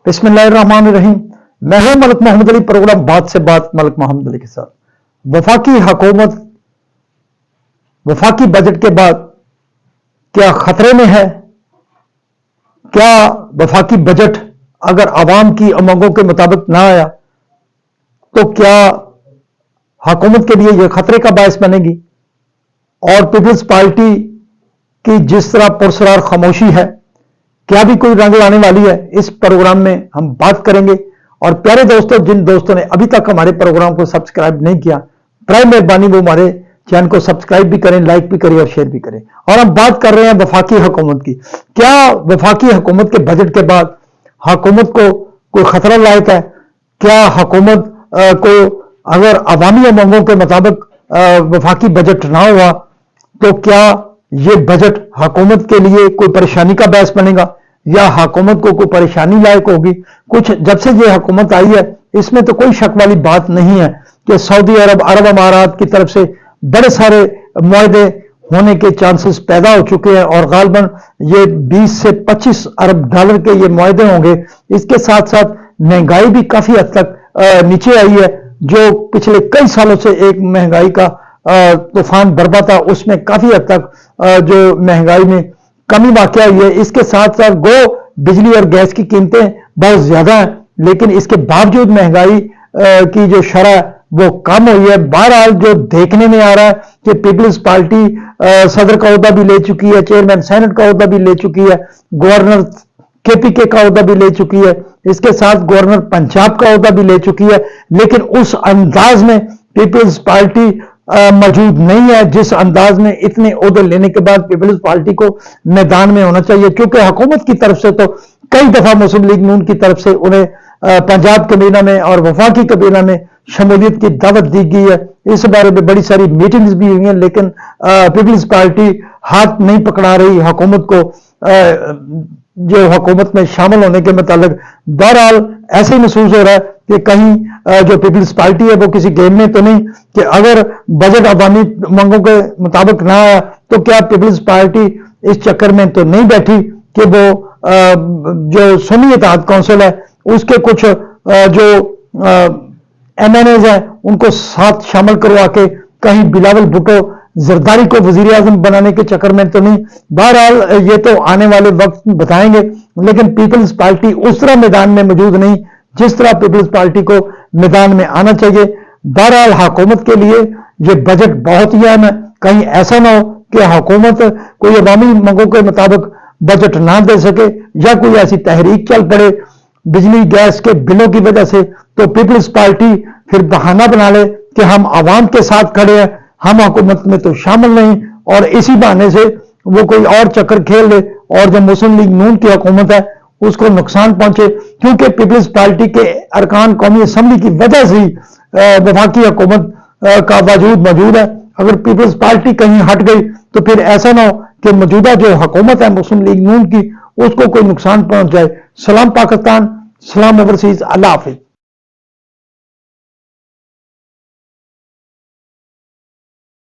बिस्मिल्लाहिर्रहमानिर्रहीम। मैं हूं मलिक मोहम्मद अली, प्रोग्राम बात से बात मलिक मोहम्मद अली के साथ। वफाकी हुकूमत वफाकी बजट के बाद क्या खतरे में है? क्या वफाकी बजट अगर आवाम की उमंगों के मुताबिक ना आया तो क्या हुकूमत के लिए यह खतरे का बायस बनेगी? और पीपल्स पार्टी की जिस तरह पुरसरार खामोशी है, क्या भी कोई रंग लाने वाली है? इस प्रोग्राम में हम बात करेंगे। और प्यारे दोस्तों, जिन दोस्तों ने अभी तक हमारे प्रोग्राम को सब्सक्राइब नहीं किया, बराए मेहरबानी वो हमारे चैनल को सब्सक्राइब भी करें, लाइक भी करें और शेयर भी करें। और हम बात कर रहे हैं वफाकी हुकूमत की। क्या वफाकी हुकूमत के बजट के बाद हुकूमत को कोई खतरा लायक है? क्या हुकूमत को अगर अवामी उमंगों के मुताबिक वफाकी बजट ना हुआ तो क्या ये बजट हुकूमत के लिए कोई परेशानी का बायस बनेगा या हुकूमत को कोई परेशानी लायक होगी? कुछ जब से ये हुकूमत आई है, इसमें तो कोई शक वाली बात नहीं है कि सऊदी अरब, अरब अमारात की तरफ से बड़े सारे मुआहदे होने के चांसेस पैदा हो चुके हैं और गालबन ये 20 से 25 अरब डॉलर के ये मुआहदे होंगे। इसके साथ साथ महंगाई भी काफी हद तक नीचे आई है। जो पिछले कई सालों से एक महंगाई का तूफान बरपा था, उसमें काफी हद तक जो महंगाई में कमी वाक़या हुई है। इसके साथ साथ गो बिजली और गैस की कीमतें बहुत ज्यादा हैं, लेकिन इसके बावजूद महंगाई की जो शरह वो कम हुई है। बहरहाल जो देखने में आ रहा है कि पीपल्स पार्टी सदर का ओहदा भी ले चुकी है, चेयरमैन सेनेट का ओहदा भी ले चुकी है, गवर्नर केपीके का ओहदा भी ले चुकी है, इसके साथ गवर्नर पंजाब का ओहदा भी ले चुकी है। लेकिन उस अंदाज में पीपल्स पार्टी मौजूद नहीं है जिस अंदाज में इतने ओहदे लेने के बाद पीपल्स पार्टी को मैदान में होना चाहिए। क्योंकि हुकूमत की तरफ से तो कई दफा मुस्लिम लीग नून की तरफ से उन्हें पंजाब कैबिनेट में और वफाकी कैबिनेट में शमूलियत की दावत दी गई है। इस बारे में बड़ी सारी मीटिंग्स भी हुई हैं, लेकिन पीपल्स पार्टी हाथ नहीं पकड़ा रही हुकूमत को जो हुकूमत में शामिल होने के मुताबिक। बहरहाल ऐसे ही महसूस हो रहा है कि कहीं जो पीपल्स पार्टी है वो किसी गेम में तो नहीं, कि अगर बजट अवामी मांगों के मुताबिक ना आया तो क्या पीपल्स पार्टी इस चक्कर में तो नहीं बैठी कि वो जो सुन्नी इत्तेहाद काउंसिल है उसके कुछ जो MNAs हैं उनको साथ शामिल करवा के कहीं बिलावल भुट्टो जरदारी को वजीर आजम बनाने के चक्कर में तो नहीं। बहरहाल ये तो आने वाले वक्त बताएंगे, लेकिन पीपल्स पार्टी उस तरह मैदान में मौजूद नहीं जिस तरह पीपल्स पार्टी को मैदान में आना चाहिए। बहरहाल हुकूमत के लिए ये बजट बहुत ही अहम है। कहीं ऐसा ना हो कि हुकूमत कोई अवामी मांगों के मुताबिक बजट ना दे सके या कोई ऐसी तहरीक चल पड़े बिजली गैस के बिलों की वजह से, तो पीपल्स पार्टी फिर बहाना बना ले कि हम आवाम के साथ खड़े हैं, हम हुकूमत में तो शामिल नहीं, और इसी बहाने से वो कोई और चक्कर खेल ले और जो मुस्लिम लीग नून की हुकूमत है उसको नुकसान पहुंचे। क्योंकि पीपल्स पार्टी के अरकान कौमी असम्बली की वजह से वफाकी हुकूमत का वजूद मौजूद है। अगर पीपल्स पार्टी कहीं हट गई तो फिर ऐसा ना हो कि मौजूदा जो हुकूमत है मुस्लिम लीग नून की उसको कोई नुकसान पहुंच जाए। सलाम पाकिस्तान, सलाम ओवरसीज, अल्लाह हाफिज।